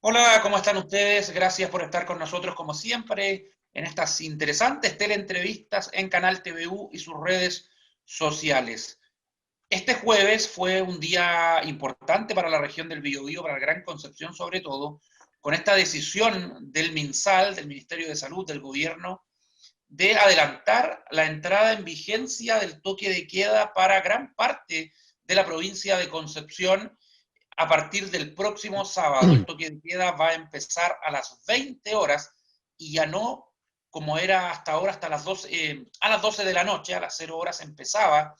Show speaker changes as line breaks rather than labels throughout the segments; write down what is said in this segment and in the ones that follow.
Hola, ¿cómo están ustedes? Gracias por estar con nosotros como siempre en estas interesantes teleentrevistas en Canal TVU y sus redes sociales. Este jueves fue un día importante para la región del Biobío, para la Gran Concepción sobre todo, con esta decisión del MinSal, del Ministerio de Salud, del gobierno, de adelantar la entrada en vigencia del toque de queda para gran parte de la provincia de Concepción a partir del próximo sábado. El toque de queda va a empezar a las 20 horas y ya no como era hasta ahora, hasta las 12, a las 12 de la noche, a las 0 horas empezaba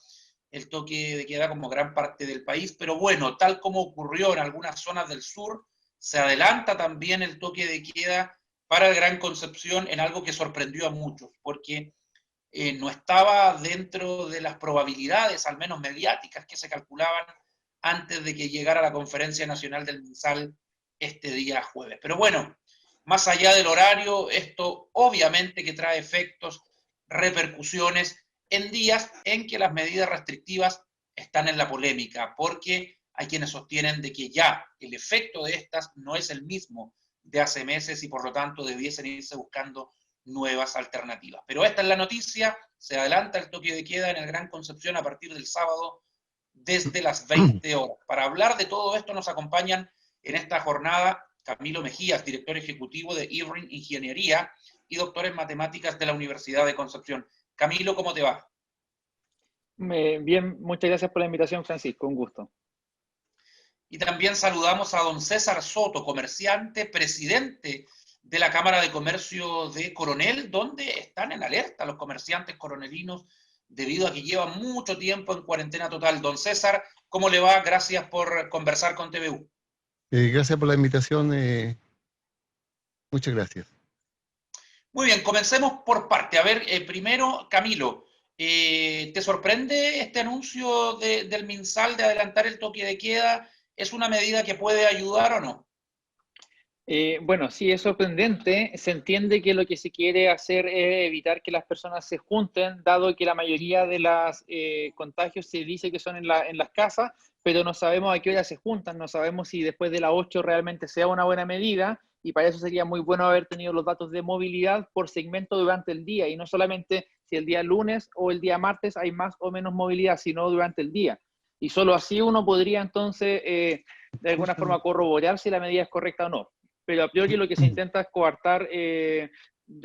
el toque de queda como gran parte del país, pero bueno, tal como ocurrió en algunas zonas del sur, se adelanta también el toque de queda para el Gran Concepción en algo que sorprendió a muchos, porque no estaba dentro de las probabilidades, al menos mediáticas, que se calculaban antes de que llegara la conferencia nacional del MinSal este día jueves. Pero bueno, más allá del horario, esto obviamente que trae efectos, repercusiones en días en que las medidas restrictivas están en la polémica, porque hay quienes sostienen de que ya el efecto de estas no es el mismo de hace meses y por lo tanto debiesen irse buscando nuevas alternativas. Pero esta es la noticia, se adelanta el toque de queda en el Gran Concepción a partir del sábado desde las 20 horas. Para hablar de todo esto nos acompañan en esta jornada Camilo Mejías, director ejecutivo de IBRIN Ingeniería y doctor en matemáticas de la Universidad de Concepción. Camilo, ¿cómo te va?
Bien, muchas gracias por la invitación, Francisco, un gusto.
Y también saludamos a don César Soto, comerciante, presidente de la Cámara de Comercio de Coronel, donde están en alerta los comerciantes coronelinos debido a que llevan mucho tiempo en cuarentena total. Don César, ¿cómo le va? Gracias por conversar con TVU.
Gracias por la invitación, muchas gracias.
Muy bien, comencemos por parte. A ver, primero, Camilo, ¿te sorprende este anuncio del MinSal de adelantar el toque de queda? ¿Es una medida que puede ayudar o no?
Bueno, sí, es sorprendente. Se entiende que lo que se quiere hacer es evitar que las personas se junten, dado que la mayoría de los contagios se dice que son en las casas, pero no sabemos a qué hora se juntan, no sabemos si después de las 8 realmente sea una buena medida, y para eso sería muy bueno haber tenido los datos de movilidad por segmento durante el día, y no solamente si el día lunes o el día martes hay más o menos movilidad, sino durante el día. Y solo así uno podría entonces, de alguna forma, corroborar si la medida es correcta o no, pero a priori lo que se intenta es coartar de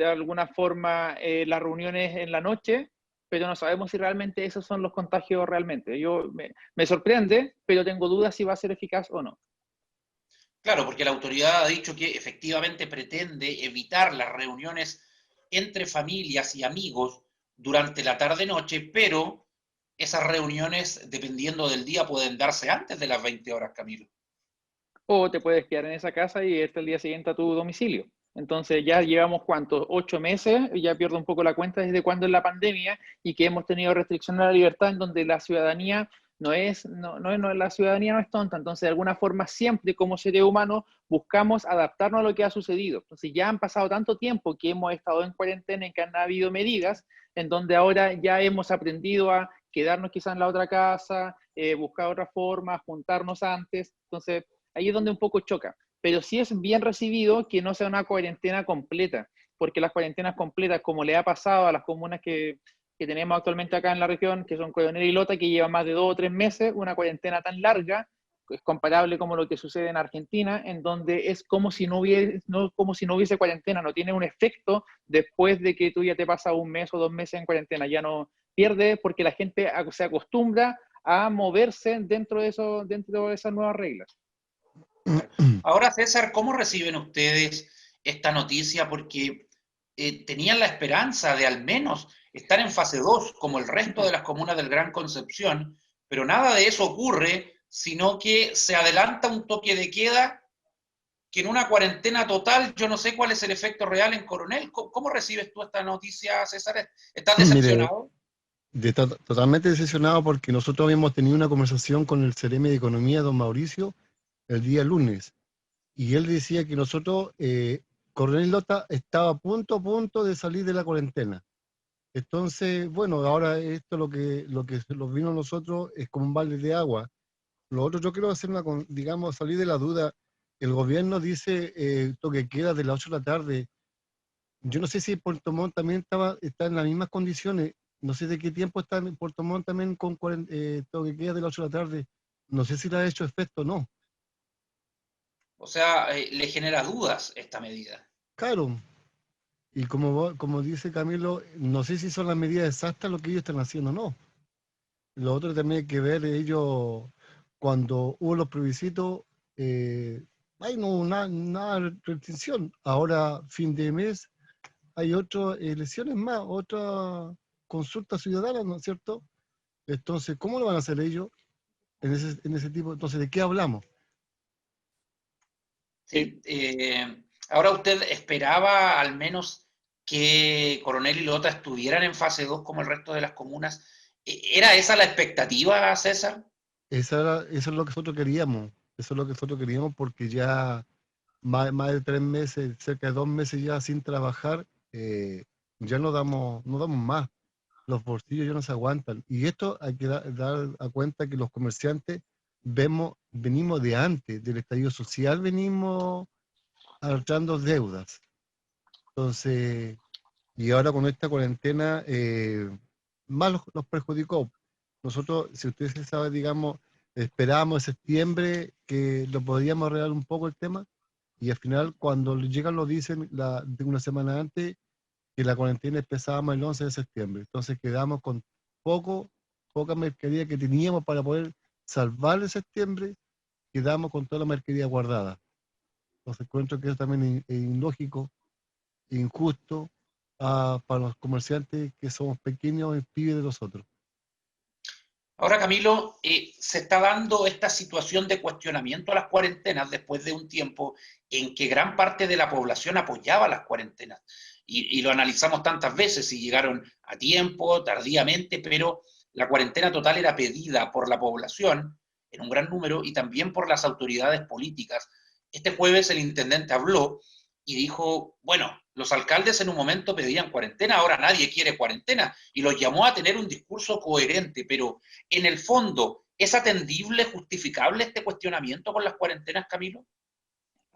alguna forma las reuniones en la noche, pero no sabemos si realmente esos son los contagios realmente. Me sorprende, pero tengo dudas si va a ser eficaz o no.
Claro, porque la autoridad ha dicho que efectivamente pretende evitar las reuniones entre familias y amigos durante la tarde-noche, pero esas reuniones, dependiendo del día, pueden darse antes de las 20 horas, Camilo.
O te puedes quedar en esa casa y irte el día siguiente a tu domicilio. Entonces ya llevamos cuántos, 8 meses, ya pierdo un poco la cuenta desde cuándo es la pandemia y que hemos tenido restricciones a la libertad en donde la ciudadanía la ciudadanía no es tonta, entonces de alguna forma siempre como seres humanos buscamos adaptarnos a lo que ha sucedido. Entonces ya han pasado tanto tiempo que hemos estado en cuarentena, en que han habido medidas en donde ahora ya hemos aprendido a quedarnos quizás en la otra casa, buscar otra forma, juntarnos antes. Entonces ahí es donde un poco choca. Pero sí es bien recibido que no sea una cuarentena completa, porque las cuarentenas completas, como le ha pasado a las comunas que tenemos actualmente acá en la región, que son Coronel y Lota, que llevan más de 2 o 3 meses, una cuarentena tan larga, es comparable como lo que sucede en Argentina, en donde es como si como si no hubiese cuarentena, no tiene un efecto después de que tú ya te pasas 1 mes o 2 meses en cuarentena, ya no pierde porque la gente se acostumbra a moverse dentro de esas nuevas reglas.
Ahora, César, ¿cómo reciben ustedes esta noticia? Porque tenían la esperanza de al menos estar en fase 2, como el resto de las comunas del Gran Concepción, pero nada de eso ocurre, sino que se adelanta un toque de queda que en una cuarentena total, yo no sé cuál es el efecto real en Coronel. ¿Cómo recibes tú esta noticia, César? ¿Estás
Mire,
decepcionado?
totalmente decepcionado porque nosotros habíamos tenido una conversación con el CRM de Economía, don Mauricio, el día lunes, y él decía que nosotros, Coronel Lota, estaba a punto de salir de la cuarentena. Entonces, bueno, ahora esto lo que nos vino a nosotros es como un balde de agua. Lo otro, yo quiero hacer digamos, salir de la duda. el gobierno dice toque queda de las 8 de la tarde. Yo no sé si Puerto Montt también está en las mismas condiciones. No sé de qué tiempo está en Puerto Montt también con toque queda de las 8 de la tarde. No sé si le ha hecho efecto o no.
O sea, le genera dudas esta medida.
Claro, y como dice Camilo, no sé si son las medidas exactas lo que ellos están haciendo o no. Lo otro también hay que ver ellos, cuando hubo los plebiscitos, hay no hubo nada de restricción. Ahora, fin de mes, hay otras elecciones más, otra consulta ciudadana, ¿no es cierto? Entonces, ¿cómo lo van a hacer ellos en ese tipo? Entonces, ¿de qué hablamos?
Sí. Ahora usted esperaba al menos que Coronel y Lota estuvieran en fase 2 como el resto de las comunas. ¿Era esa la expectativa, César?
Eso es lo que nosotros queríamos. Eso es lo que nosotros queríamos porque ya más de 3 meses, cerca de 2 meses ya sin trabajar, ya no damos más. Los bolsillos ya no se aguantan. Y esto hay que dar a cuenta que los comerciantes venimos de antes, del estallido social, venimos arrastrando deudas. Entonces, y ahora con esta cuarentena, más los perjudicó. Nosotros, si ustedes saben, digamos, esperábamos en septiembre que lo podíamos arreglar un poco el tema, y al final, cuando llegan, lo dicen de una semana antes, que la cuarentena empezábamos el 11 de septiembre. Entonces quedamos con poca mercadería que teníamos para poder salvar el septiembre, quedamos con toda la mercadería guardada. Entonces encuentro que eso también es ilógico, injusto para los comerciantes que somos pequeños y pibes de nosotros.
Ahora, Camilo, se está dando esta situación de cuestionamiento a las cuarentenas después de un tiempo en que gran parte de la población apoyaba las cuarentenas. Y lo analizamos tantas veces, si llegaron a tiempo, tardíamente, pero la cuarentena total era pedida por la población en un gran número y también por las autoridades políticas. Este jueves el intendente habló y dijo, bueno, los alcaldes en un momento pedían cuarentena, ahora nadie quiere cuarentena, y los llamó a tener un discurso coherente, pero en el fondo, ¿es atendible, justificable este cuestionamiento con las cuarentenas, Camilo?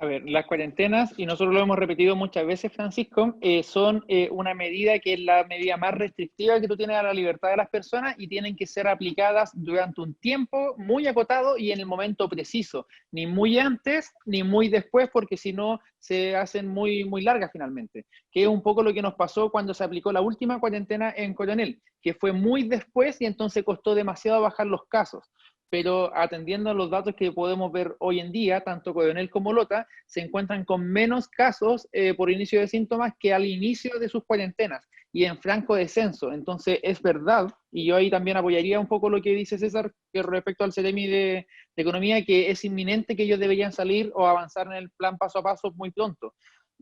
A ver, las cuarentenas, y nosotros lo hemos repetido muchas veces, Francisco, son una medida que es la medida más restrictiva que tú tienes a la libertad de las personas y tienen que ser aplicadas durante un tiempo muy acotado y en el momento preciso, ni muy antes ni muy después, porque si no se hacen muy, muy largas finalmente, que es un poco lo que nos pasó cuando se aplicó la última cuarentena en Coronel, que fue muy después y entonces costó demasiado bajar los casos, pero atendiendo a los datos que podemos ver hoy en día, tanto Coronel como Lota se encuentran con menos casos por inicio de síntomas que al inicio de sus cuarentenas y en franco descenso. Entonces, es verdad, y yo ahí también apoyaría un poco lo que dice César que respecto al CEREMI de Economía, que es inminente que ellos deberían salir o avanzar en el plan paso a paso muy pronto.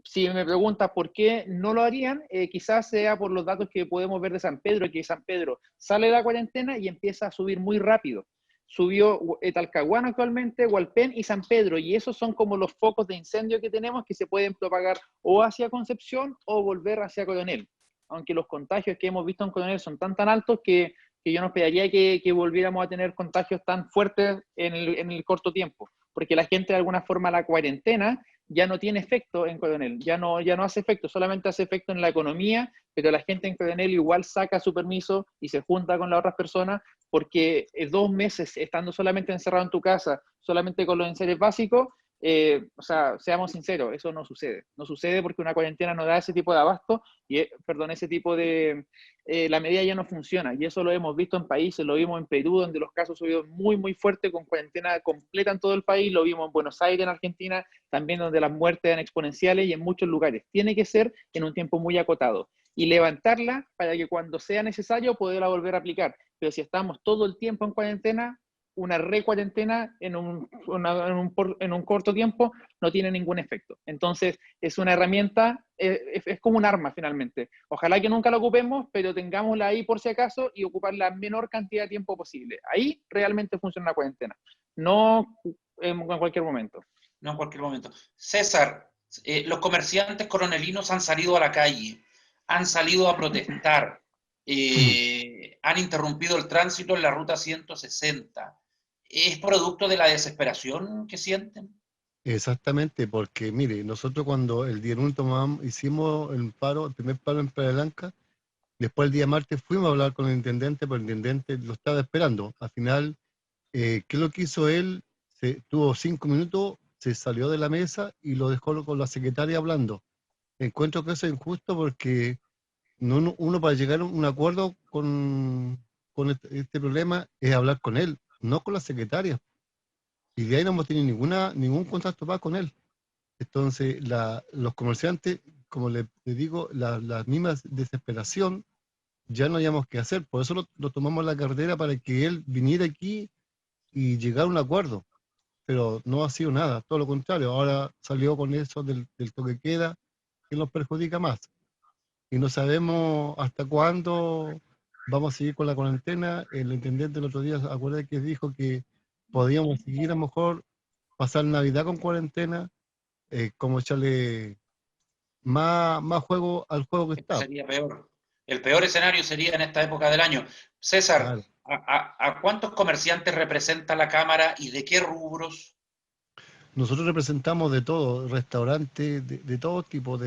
Si me preguntas por qué no lo harían, quizás sea por los datos que podemos ver de San Pedro, que San Pedro sale de la cuarentena y empieza a subir muy rápido. Subió Talcahuano actualmente, Hualpén y San Pedro, y esos son como los focos de incendio que tenemos que se pueden propagar o hacia Concepción o volver hacia Coronel. Aunque los contagios que hemos visto en Coronel son tan altos que yo no esperaría que volviéramos a tener contagios tan fuertes en el corto tiempo, porque la gente de alguna forma la cuarentena ya no tiene efecto en Coronel, ya no hace efecto, solamente hace efecto en la economía, pero la gente en Coronel igual saca su permiso y se junta con las otras personas porque 2 meses estando solamente encerrado en tu casa, solamente con los enseres básicos, o sea, seamos sinceros, eso no sucede. No sucede porque una cuarentena no da ese tipo de abasto, perdón, ese tipo de... la medida ya no funciona, y eso lo hemos visto en países, lo vimos en Perú, donde los casos subieron muy, muy fuerte, con cuarentena completa en todo el país, lo vimos en Buenos Aires, en Argentina, también donde las muertes eran exponenciales y en muchos lugares. Tiene que ser en un tiempo muy acotado y levantarla para que cuando sea necesario poderla volver a aplicar. Pero si estamos todo el tiempo en cuarentena, una recuarentena en un corto tiempo no tiene ningún efecto. Entonces, es una herramienta, es como un arma finalmente. Ojalá que nunca la ocupemos, pero tengámosla ahí por si acaso y ocupar la menor cantidad de tiempo posible. Ahí realmente funciona la cuarentena, no en cualquier momento.
No en cualquier momento. César, los comerciantes coronelinos han salido a la calle, han salido a protestar, han interrumpido el tránsito en la ruta 160. ¿Es producto de la desesperación que sienten?
Exactamente, porque mire, nosotros cuando el día lunes hicimos el paro, el primer paro en Playa Blanca, después el día martes fuimos a hablar con el intendente, pero el intendente lo estaba esperando. Al final, ¿qué es lo que hizo él? Tuvo 5 minutos, se salió de la mesa y lo dejó con la secretaria hablando. Encuentro que eso es injusto porque uno para llegar a un acuerdo con este problema es hablar con él, no con la secretaria. Y de ahí no hemos tenido ningún contacto más con él. Entonces, los comerciantes, como le digo, la misma desesperación, ya no hayamos qué hacer. Por eso lo tomamos la cartera para que él viniera aquí y llegar a un acuerdo. Pero no ha sido nada, todo lo contrario. Ahora salió con eso del toque de queda, que nos perjudica más. Y no sabemos hasta cuándo vamos a seguir con la cuarentena. El intendente el otro día, acuérdate que dijo que podíamos seguir a lo mejor pasar Navidad con cuarentena, como echarle más juego al juego que
Esto
está.
sería peor. El peor escenario sería en esta época del año. César,
Claro.
¿a cuántos comerciantes representa la Cámara y de qué rubros?
Nosotros representamos de todo, restaurantes, de todo tipo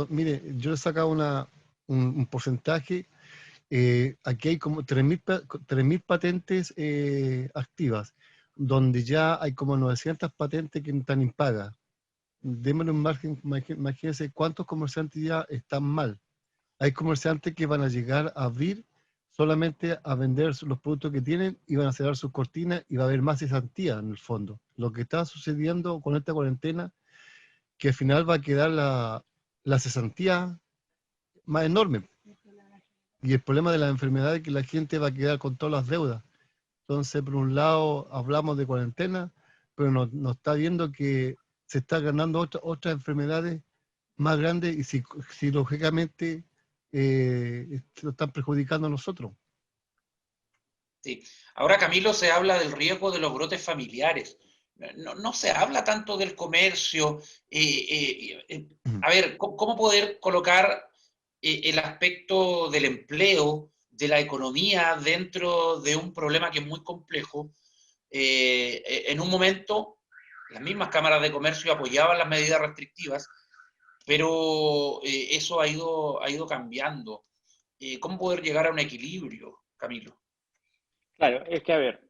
mire, yo he sacado un porcentaje. Aquí hay como 3.000 patentes activas, donde ya hay como 900 patentes que están impagas. Démosle un margen, imagínense cuántos comerciantes ya están mal. Hay comerciantes que van a llegar a abrir solamente a vender los productos que tienen y van a cerrar sus cortinas y va a haber más cesantía en el fondo. Lo que está sucediendo con esta cuarentena, que al final va a quedar la cesantía más enorme. Y el problema de la enfermedad es que la gente va a quedar con todas las deudas. Entonces, por un lado, hablamos de cuarentena, pero nos está viendo que se está ganando otras enfermedades más grandes y lógicamente lo están perjudicando a nosotros.
Sí. Ahora, Camilo, se habla del riesgo de los brotes familiares. No se habla tanto del comercio. A ver, ¿cómo poder colocar el aspecto del empleo, de la economía dentro de un problema que es muy complejo? En un momento, las mismas cámaras de comercio apoyaban las medidas restrictivas, pero eso ha ido cambiando. ¿Cómo poder llegar a un equilibrio, Camilo?
Claro, es que a ver,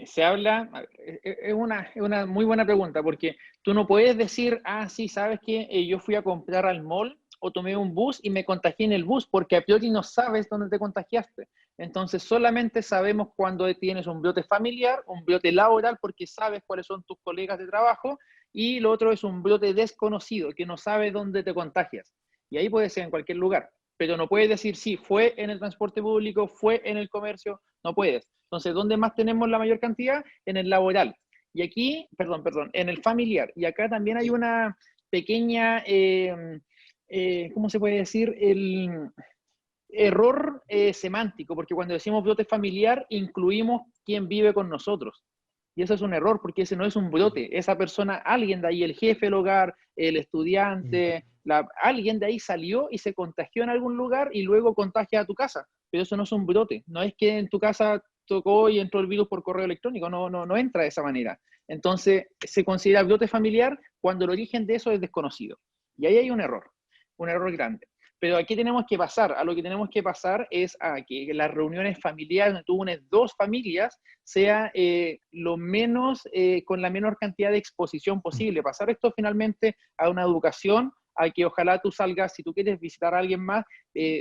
se habla, es una muy buena pregunta, porque tú no puedes decir, ah, sí, sabes que yo fui a comprar al mall o tomé un bus y me contagié en el bus, porque a priori no sabes dónde te contagiaste. Entonces solamente sabemos cuando tienes un brote familiar, un brote laboral, porque sabes cuáles son tus colegas de trabajo, y lo otro es un brote desconocido, que no sabes dónde te contagias. Y ahí puede ser en cualquier lugar, pero no puedes decir, sí, fue en el transporte público, fue en el comercio, no puedes. Entonces, ¿dónde más tenemos la mayor cantidad? En el laboral. Y aquí, perdón, en el familiar. Y acá también hay una pequeña, ¿cómo se puede decir? El error semántico, porque cuando decimos brote familiar, incluimos quién vive con nosotros. Y eso es un error, porque ese no es un brote. Esa persona, alguien de ahí, el jefe del hogar, el estudiante, alguien de ahí salió y se contagió en algún lugar y luego contagia a tu casa. Pero eso no es un brote. No es que en tu casa tocó y entró el virus por correo electrónico. No entra de esa manera. Entonces, se considera brote familiar cuando el origen de eso es desconocido. Y ahí hay un error grande. Pero aquí tenemos que pasar, a lo que tenemos que pasar es a que las reuniones familiares, donde tú unes dos familias, sea lo menos, con la menor cantidad de exposición posible. Pasar esto finalmente a una educación, a que ojalá tú salgas, si tú quieres visitar a alguien más,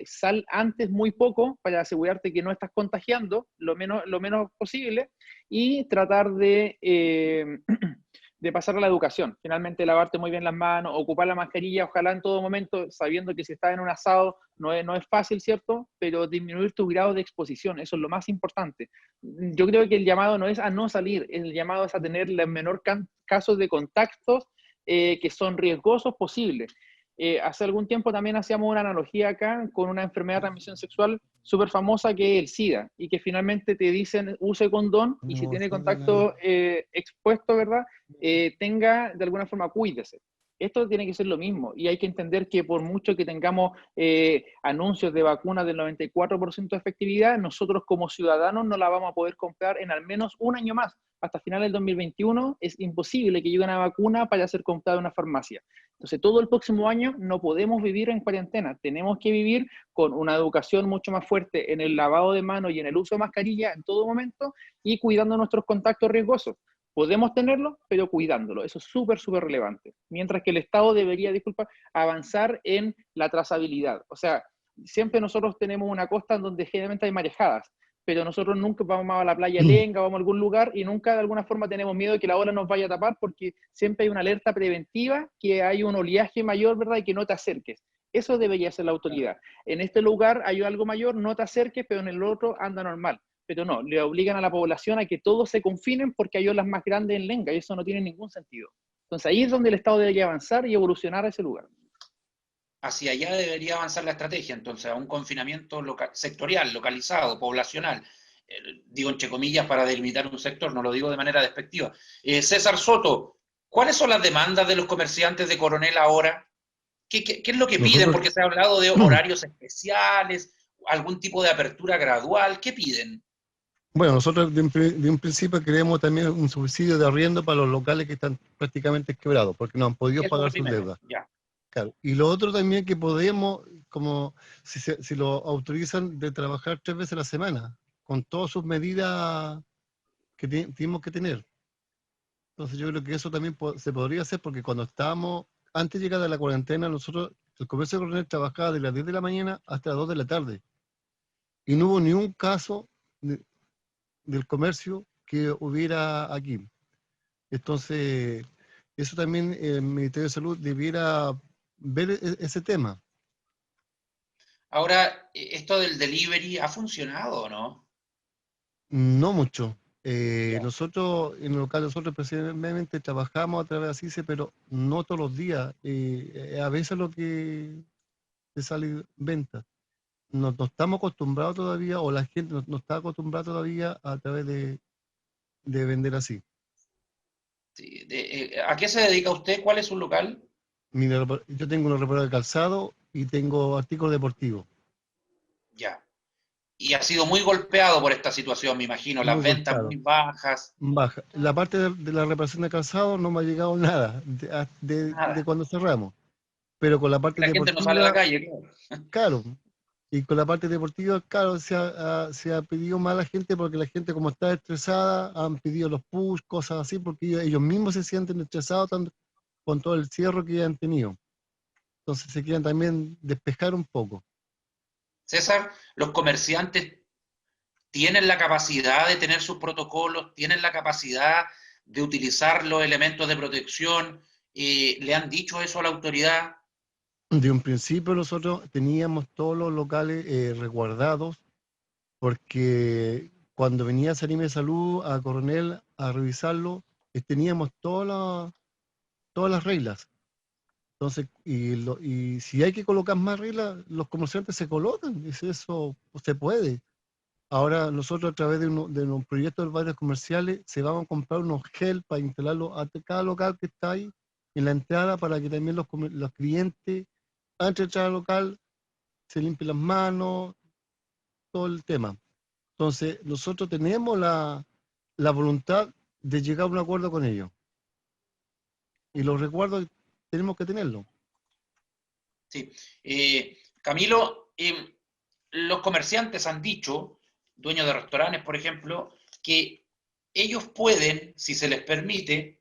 sal antes muy poco para asegurarte que no estás contagiando lo menos posible y tratar de pasar a la educación. Finalmente, lavarte muy bien las manos, ocupar la mascarilla, ojalá en todo momento, sabiendo que si estás en un asado no es fácil, ¿cierto? Pero disminuir tu grado de exposición, eso es lo más importante. Yo creo que el llamado no es a no salir, el llamado es a tener el menor casos de contactos que son riesgosos posibles. Hace algún tiempo también hacíamos una analogía acá con una enfermedad de transmisión sexual súper famosa que es el SIDA, y que finalmente te dicen use condón y si tiene contacto expuesto, ¿verdad? Tenga de alguna forma, cuídese. Esto tiene que ser lo mismo y hay que entender que por mucho que tengamos anuncios de vacunas del 94% de efectividad, nosotros como ciudadanos no la vamos a poder comprar en al menos un año más, hasta final del 2021 es imposible que llegue una vacuna para ser comprada en una farmacia. Entonces, todo el próximo año no podemos vivir en cuarentena. Tenemos que vivir con una educación mucho más fuerte en el lavado de manos y en el uso de mascarilla en todo momento y cuidando nuestros contactos riesgosos. Podemos tenerlo, pero cuidándolo. Eso es súper, súper relevante. Mientras que el Estado debería, disculpa, avanzar en la trazabilidad. O sea, siempre nosotros tenemos una costa en donde generalmente hay marejadas, pero nosotros nunca vamos a la playa Lenga, vamos a algún lugar y nunca de alguna forma tenemos miedo de que la ola nos vaya a tapar porque siempre hay una alerta preventiva, que hay un oleaje mayor, ¿verdad? Y que no te acerques. Eso debería ser la autoridad. En este lugar hay algo mayor, no te acerques, pero en el otro anda normal. Pero no, le obligan a la población a que todos se confinen porque hay olas más grandes en Lenga y eso no tiene ningún sentido. Entonces ahí es donde el Estado debería avanzar y evolucionar a ese lugar.
Hacia allá debería avanzar la estrategia, entonces, a un confinamiento sectorial, localizado, poblacional. Digo entre comillas para delimitar un sector, no lo digo de manera despectiva. César Soto, ¿cuáles son las demandas de los comerciantes de Coronel ahora? ¿Qué es lo que piden? Porque se ha hablado de horarios especiales, algún tipo de apertura gradual. ¿Qué piden?
Bueno, nosotros de un principio queremos también un subsidio de arriendo para los locales que están prácticamente quebrados, porque no han podido
Eso es
pagar
lo
sus
primero,
deudas.
ya.
Claro. Y lo otro también que podemos, como si lo autorizan, de trabajar 3 veces a la semana, con todas sus medidas que tenemos que tener. Entonces yo creo que eso también se podría hacer, porque cuando estábamos, antes de llegar a la cuarentena, nosotros, el comercio de Coronel trabajaba de las 10 de la mañana hasta las 2 de la tarde. Y no hubo ni un caso del comercio que hubiera aquí. Entonces, eso también el Ministerio de Salud debiera ver ese tema.
Ahora, ¿esto del delivery ha funcionado o no?
No mucho.
Ya.
Nosotros, en el local, nosotros precisamente trabajamos a través de ACICE, pero no todos los días. A veces lo que te sale venta. No estamos acostumbrados todavía, o la gente no está acostumbrada todavía a través de vender así.
Sí, ¿a qué se dedica usted? ¿Cuál es su local?
Mira, yo tengo una reparadora de calzado y tengo artículos deportivos.
Ya. Y ha sido muy golpeado por esta situación, me imagino,
Muy
las ventas muy
golpeado.
bajas.
Baja. La parte de la reparación de calzado no me ha llegado nada de
Nada.
cuando cerramos. Pero con la
Porque
parte
la gente no sale a la
deportiva,
calle, claro.
claro. Y con la parte deportiva, claro, se ha pedido más a la gente porque la gente, como está estresada, han pedido los push, cosas así, porque ellos mismos se sienten estresados con todo el cierre que han tenido. Entonces se quieren también despejar un poco.
César, los comerciantes tienen la capacidad de tener sus protocolos, tienen la capacidad de utilizar los elementos de protección. ¿Le han dicho eso a la autoridad?
De un principio nosotros teníamos todos los locales resguardados porque cuando venía Sarime de Salud a Coronel a revisarlo, teníamos todas las reglas. Entonces, y si hay que colocar más reglas, los comerciantes se colocan, eso se puede. Ahora nosotros a través de un proyecto de barrios comerciales se van a comprar unos gel para instalarlo a cada local que está ahí en la entrada para que también los clientes antes de entrar al local se limpien las manos, todo el tema. Entonces nosotros tenemos la voluntad de llegar a un acuerdo con ellos y los recuerdos tenemos que tenerlo.
Sí. Camilo, los comerciantes han dicho, dueños de restaurantes, por ejemplo, que ellos pueden, si se les permite,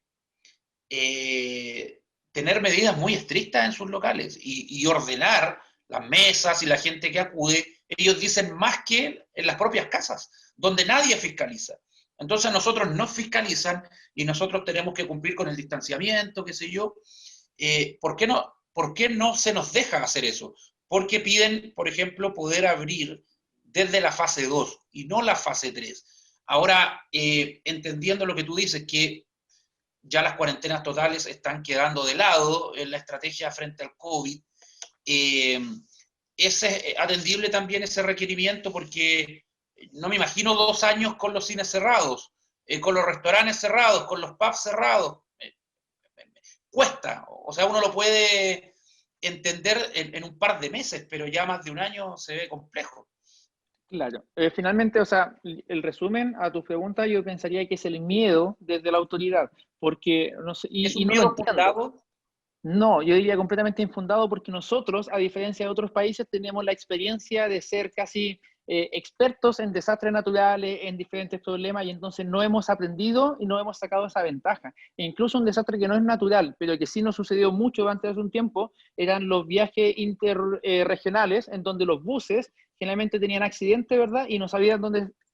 tener medidas muy estrictas en sus locales y ordenar las mesas y la gente que acude. Ellos dicen más que en las propias casas, donde nadie fiscaliza. Entonces nosotros nos fiscalizan y nosotros tenemos que cumplir con el distanciamiento, qué sé yo. ¿Por qué no se nos deja hacer eso? Porque piden, por ejemplo, poder abrir desde la fase 2 y no la fase 3. Ahora, entendiendo lo que tú dices, que ya las cuarentenas totales están quedando de lado en la estrategia frente al COVID, ¿es atendible también ese requerimiento? Porque no me imagino 2 años con los cines cerrados, con los restaurantes cerrados, con los pubs cerrados. Cuesta, o sea, uno lo puede entender en un par de meses, pero ya más de un año se ve complejo.
Claro. Finalmente, o sea, el resumen a tu pregunta yo pensaría que es el miedo desde la autoridad, porque no sé,
¿Es
y
un
no lo
miedo
entiendo.
fundado?
No, yo diría completamente infundado porque nosotros, a diferencia de otros países, tenemos la experiencia de ser casi expertos en desastres naturales, en diferentes problemas, y entonces no hemos aprendido y no hemos sacado esa ventaja. E incluso un desastre que no es natural, pero que sí nos sucedió mucho antes de un tiempo, eran los viajes interregionales, en donde los buses generalmente tenían accidente, ¿verdad? Y no sabían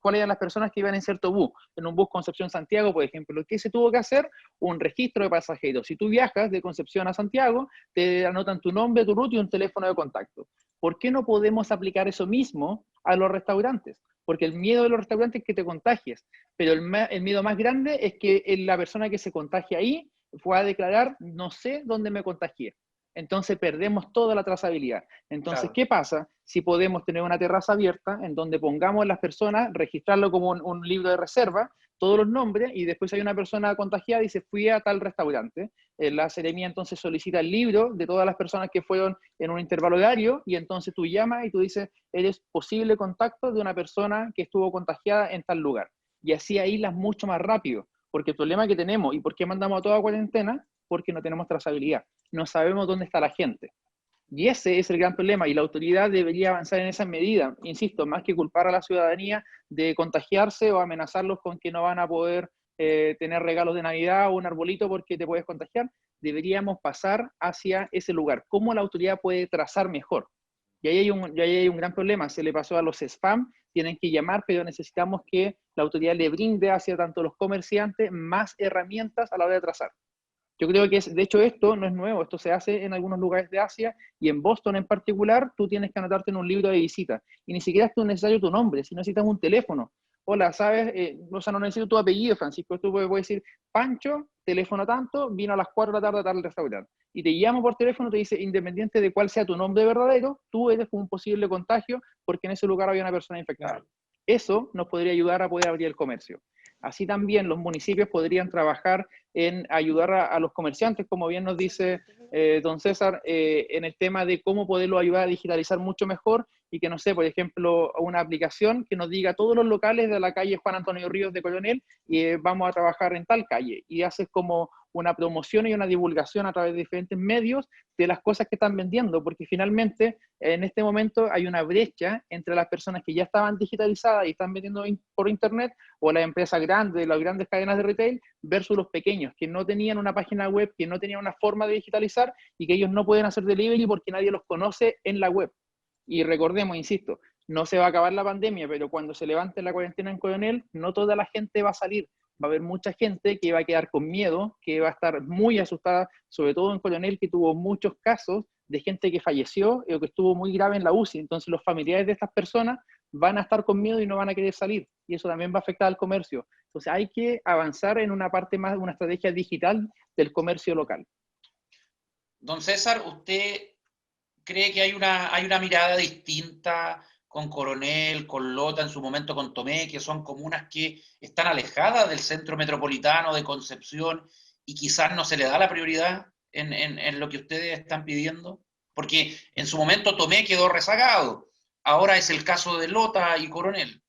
cuáles eran las personas que iban en cierto bus. En un bus Concepción-Santiago, por ejemplo, ¿qué se tuvo que hacer? Un registro de pasajeros. Si tú viajas de Concepción a Santiago, te anotan tu nombre, tu ruta y un teléfono de contacto. ¿Por qué no podemos aplicar eso mismo a los restaurantes? Porque el miedo de los restaurantes es que te contagies, pero el miedo más grande es que la persona que se contagie ahí pueda declarar, no sé dónde me contagié. Entonces perdemos toda la trazabilidad. Entonces,
Claro.
¿qué pasa si podemos tener una terraza abierta en donde pongamos a las personas, registrarlo como un libro de reserva, todos los nombres, y después hay una persona contagiada y dice, fui a tal restaurante? La Seremía entonces solicita el libro de todas las personas que fueron en un intervalo horario, y entonces tú llamas y tú dices, eres posible contacto de una persona que estuvo contagiada en tal lugar. Y así aíslas mucho más rápido, porque el problema que tenemos, ¿y por qué mandamos a toda cuarentena? Porque no tenemos trazabilidad, no sabemos dónde está la gente. Y ese es el gran problema, y la autoridad debería avanzar en esa medida, insisto, más que culpar a la ciudadanía de contagiarse o amenazarlos con que no van a poder tener regalos de Navidad o un arbolito porque te puedes contagiar. Deberíamos pasar hacia ese lugar. ¿Cómo la autoridad puede trazar mejor? Y ahí hay un gran problema, se le pasó a los spam, tienen que llamar, pero necesitamos que la autoridad le brinde hacia tanto los comerciantes más herramientas a la hora de trazar. Yo creo que, de hecho, esto no es nuevo, esto se hace en algunos lugares de Asia, y en Boston en particular, tú tienes que anotarte en un libro de visita. Y ni siquiera es necesario tu nombre, si necesitas un teléfono. Hola, ¿sabes? O sea, no necesito tu apellido, Francisco. Tú puedes decir, Pancho, teléfono tanto, vino a las 4 de la tarde a tal restaurante. Y te llamo por teléfono, te dice, independiente de cuál sea tu nombre verdadero, tú eres un posible contagio porque en ese lugar había una persona infectada.
Claro.
Eso nos podría ayudar a poder abrir el comercio. Así también los municipios podrían trabajar en ayudar a los comerciantes, como bien nos dice don César, en el tema de cómo poderlo ayudar a digitalizar mucho mejor, y que, no sé, por ejemplo, una aplicación que nos diga todos los locales de la calle Juan Antonio Ríos de Coronel, y vamos a trabajar en tal calle, y haces como una promoción y una divulgación a través de diferentes medios de las cosas que están vendiendo, porque finalmente en este momento hay una brecha entre las personas que ya estaban digitalizadas y están vendiendo por internet, o las empresas grandes, las grandes cadenas de retail, versus los pequeños, que no tenían una página web, que no tenían una forma de digitalizar, y que ellos no pueden hacer delivery porque nadie los conoce en la web. Y recordemos, insisto, no se va a acabar la pandemia, pero cuando se levante la cuarentena en Coronel, no toda la gente va a salir. Va a haber mucha gente que va a quedar con miedo, que va a estar muy asustada, sobre todo en Coronel, que tuvo muchos casos de gente que falleció o que estuvo muy grave en la UCI. Entonces los familiares de estas personas van a estar con miedo y no van a querer salir. Y eso también va a afectar al comercio. Entonces hay que avanzar en una parte más, una estrategia digital del comercio local.
Don César, ¿usted cree que hay una mirada distinta con Coronel, con Lota, en su momento con Tomé, que son comunas que están alejadas del centro metropolitano de Concepción y quizás no se le da la prioridad en lo que ustedes están pidiendo? Porque en su momento Tomé quedó rezagado, ahora es el caso de Lota y Coronel.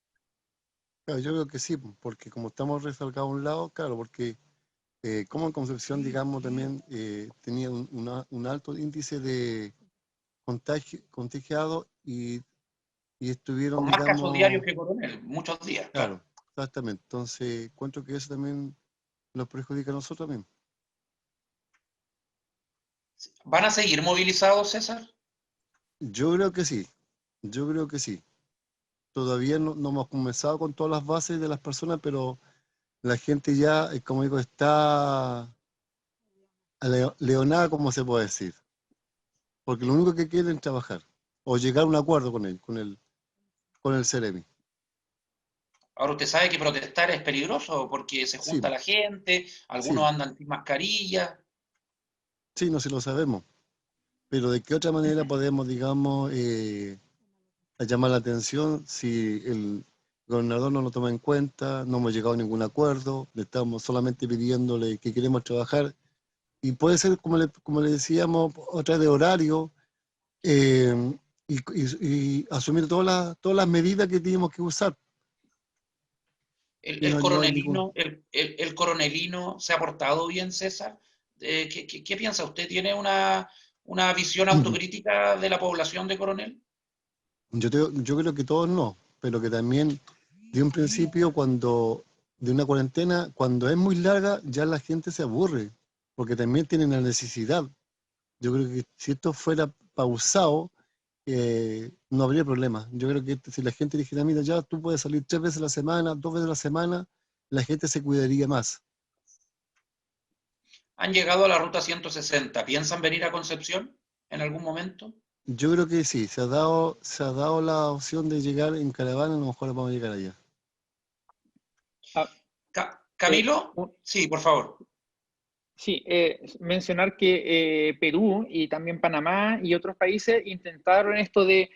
Claro, yo creo que sí, porque como estamos resalgados a un lado, claro, porque como en Concepción, digamos, también tenía un alto índice de contagiados y estuvieron,
Con más casos diarios
digamos,
que Coronel, muchos días, claro.
claro, exactamente. Entonces, encuentro que eso también nos perjudica a nosotros también.
¿Van a seguir movilizados, César?
Yo creo que sí, yo creo que sí. Todavía no hemos comenzado con todas las bases de las personas, pero la gente ya, como digo, está leonada, como se puede decir. Porque lo único que quieren es trabajar o llegar a un acuerdo con el Ceremi.
Ahora usted sabe que protestar es peligroso porque se
Sí,
junta la gente, algunos
sí,
andan sin mascarilla.
sí, no se lo sabemos. Pero de qué otra manera podemos, digamos, llamar la atención si el gobernador no lo toma en cuenta, no hemos llegado a ningún acuerdo, le estamos solamente pidiéndole que queremos trabajar. Y puede ser, como le decíamos, otra de horario, eh, y asumir todas las medidas que tenemos que usar.
El coronelino, el coronelino se ha portado bien, César. ¿Qué piensa usted? ¿Tiene una visión autocrítica de la población de Coronel?
Yo creo que todos no, pero que también de un principio de una cuarentena, cuando es muy larga, ya la gente se aburre, porque también tienen la necesidad. Yo creo que si esto fuera pausado, no habría problema. Yo creo que si la gente dijera, mira, ya tú puedes salir 3 veces a la semana, 2 veces a la semana, la gente se cuidaría más.
Han llegado a la ruta 160. ¿Piensan venir a Concepción en algún momento?
Yo creo que sí, se ha dado la opción de llegar en caravana, a lo mejor vamos a llegar allá.
Camilo, sí, por favor.
Sí, mencionar que Perú y también Panamá y otros países intentaron esto de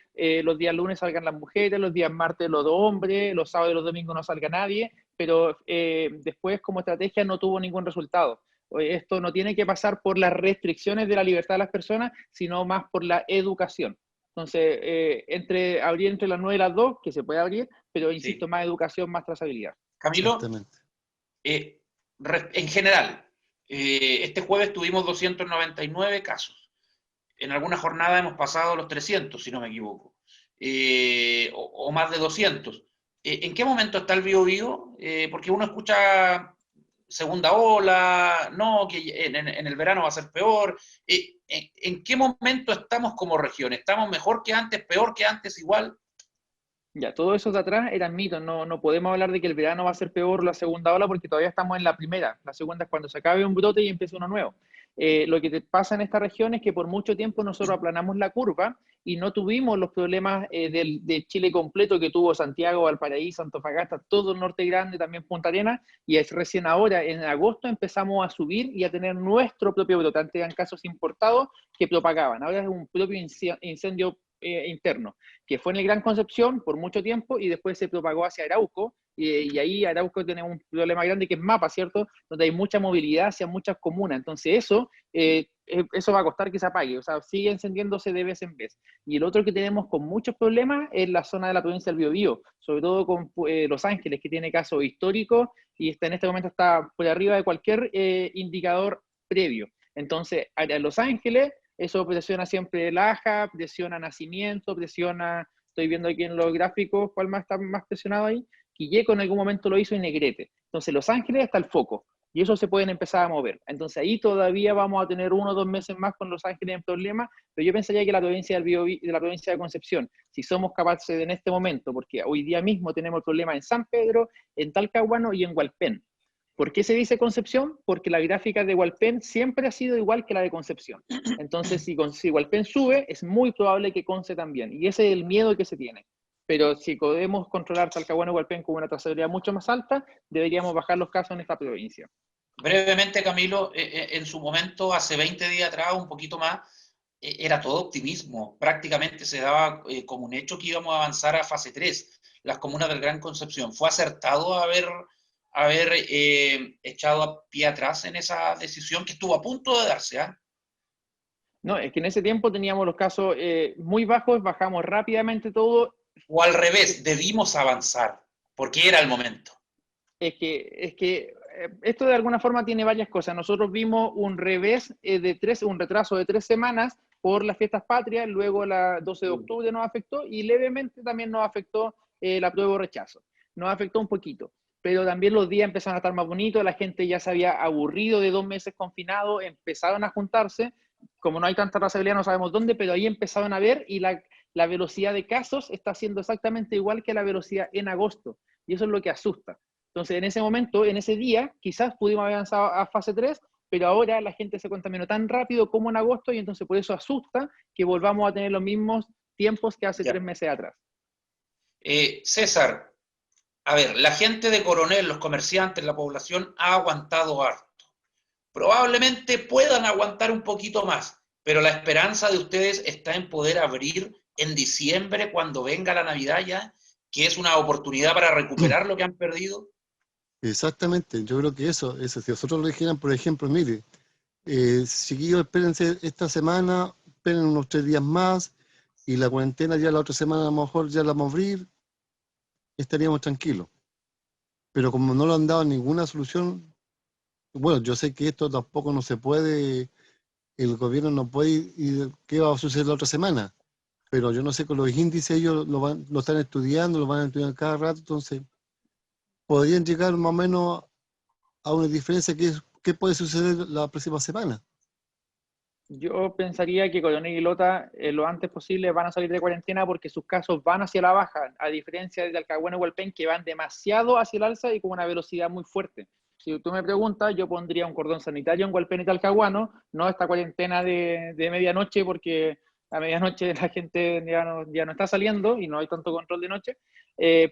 los días lunes salgan las mujeres, los días martes los hombres, los sábados y los domingos no salga nadie, pero después como estrategia no tuvo ningún resultado. Esto no tiene que pasar por las restricciones de la libertad de las personas, sino más por la educación. Entonces, abrir entre las 9 y las 2, que se puede abrir, pero insisto, sí, más educación, más trazabilidad.
Camilo, en general, este jueves tuvimos 299 casos. En alguna jornada hemos pasado los 300, si no me equivoco, o más de 200. ¿En qué momento está el Biobío? Porque uno escucha segunda ola, no, que en el verano va a ser peor. ¿En qué momento estamos como región? ¿Estamos mejor que antes, peor que antes, igual?
Ya, todo eso de atrás eran mitos, no podemos hablar de que el verano va a ser peor la segunda ola porque todavía estamos en la primera. La segunda es cuando se acabe un brote y empieza uno nuevo. Lo que te pasa en esta región es que por mucho tiempo nosotros aplanamos la curva y no tuvimos los problemas de Chile completo que tuvo Santiago, Valparaíso, Antofagasta, todo el norte grande, también Punta Arenas, y es recién ahora, en agosto, empezamos a subir y a tener nuestro propio brote. Antes eran casos importados que propagaban, ahora es un propio incendio interno, que fue en el Gran Concepción por mucho tiempo y después se propagó hacia Arauco, y ahí Arauco tiene un problema grande que es Mapa, ¿cierto? Donde hay mucha movilidad hacia muchas comunas. Entonces eso va a costar que se apague, o sea, sigue encendiéndose de vez en vez. Y el otro que tenemos con muchos problemas es la zona de la provincia del Biobío, sobre todo con Los Ángeles, que tiene casos históricos y en este momento está por arriba de cualquier indicador previo. Entonces, a Los Ángeles, eso presiona siempre el AJA, presiona nacimiento, presiona, estoy viendo aquí en los gráficos, ¿cuál más está más presionado ahí? Quilleco en algún momento lo hizo y Negrete. Entonces Los Ángeles está el foco, y eso se pueden empezar a mover. Entonces ahí todavía vamos a tener 1 o 2 meses más con Los Ángeles en problemas, pero yo pensaría que la provincia de la provincia de Concepción, si somos capaces en este momento, porque hoy día mismo tenemos el problema en San Pedro, en Talcahuano y en Hualpén. ¿Por qué se dice Concepción? Porque la gráfica de Hualpén siempre ha sido igual que la de Concepción. Entonces, si Hualpén sube, es muy probable que Conce también. Y ese es el miedo que se tiene. Pero si podemos controlar Talcahuano y Hualpén con una trazabilidad mucho más alta, deberíamos bajar los casos en esta provincia.
Brevemente, Camilo, en su momento, hace 20 días atrás, un poquito más, era todo optimismo. Prácticamente se daba como un hecho que íbamos a avanzar a fase 3, las comunas del Gran Concepción. ¿Fue acertado haber echado a pie atrás en esa decisión que estuvo a punto de darse?
No, es que en ese tiempo teníamos los casos muy bajos, bajamos rápidamente todo.
O al revés, debimos avanzar, porque era el momento.
Es que esto de alguna forma tiene varias cosas. Nosotros vimos un revés un retraso de 3 semanas por las fiestas patrias, luego la 12 de octubre nos afectó y levemente también nos afectó la prueba o rechazo. Nos afectó un poquito, pero también los días empezaron a estar más bonitos, la gente ya se había aburrido de 2 meses confinado, empezaron a juntarse, como no hay tanta trazabilidad no sabemos dónde, pero ahí empezaron a ver y la velocidad de casos está siendo exactamente igual que la velocidad en agosto, y eso es lo que asusta. Entonces, en ese momento, en ese día, quizás pudimos haber avanzado a fase 3, pero ahora la gente se contaminó tan rápido como en agosto y entonces por eso asusta que volvamos a tener los mismos tiempos que hace 3 meses atrás.
César, a ver, la gente de Coronel, los comerciantes, la población ha aguantado harto. Probablemente puedan aguantar un poquito más, pero la esperanza de ustedes está en poder abrir en diciembre cuando venga la Navidad ya, que es una oportunidad para recuperar lo que han perdido.
Exactamente, yo creo que eso si nosotros lo dijeran, por ejemplo, mire, chiquillos, espérense esta semana, esperen unos 3 días más, y la cuarentena ya la otra semana a lo mejor ya la vamos a abrir, estaríamos tranquilos. Pero como no lo han dado ninguna solución, bueno, yo sé que esto tampoco no se puede, el gobierno no puede ir, ¿qué va a suceder la otra semana? Pero yo no sé, con los índices ellos lo están estudiando, lo van a estudiar cada rato, entonces podrían llegar más o menos a una diferencia que es qué puede suceder la próxima semana.
Yo pensaría que Coronel y Lota lo antes posible van a salir de cuarentena porque sus casos van hacia la baja, a diferencia de Talcahuano y Hualpén, que van demasiado hacia el alza y con una velocidad muy fuerte. Si tú me preguntas, yo pondría un cordón sanitario en Hualpén y Talcahuano, no esta cuarentena de medianoche, porque a medianoche la gente ya no está saliendo y no hay tanto control de noche,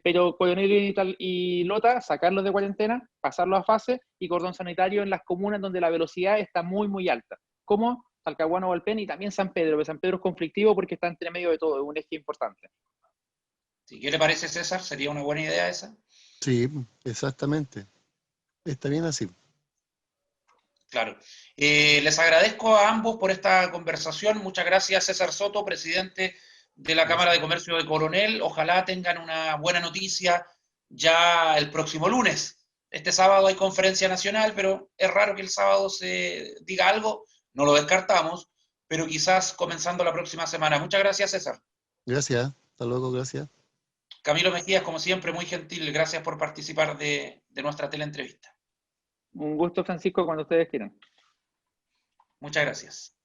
pero Coronel y Lota, sacarlos de cuarentena, pasarlos a fase y cordón sanitario en las comunas donde la velocidad está muy, muy alta. ¿Cómo? Talcahuano, Hualpén y también San Pedro, que San Pedro es conflictivo porque está entre medio de todo, es un eje importante.
¿Sí? ¿Qué le parece, César? ¿Sería una buena idea esa?
Sí, exactamente. Está bien así.
Claro. Les agradezco a ambos por esta conversación. Muchas gracias, César Soto, presidente de la Cámara de
Gracias.
Comercio de Coronel. Ojalá tengan una buena noticia ya el próximo lunes. Este sábado hay conferencia nacional, pero es raro que el sábado se diga algo. No lo descartamos, pero quizás comenzando la próxima semana. Muchas gracias, César.
Gracias. Hasta luego, gracias.
Camilo Mejías, como siempre, muy gentil. Gracias por participar de nuestra teleentrevista.
Un gusto, Francisco, cuando ustedes quieran.
Muchas gracias.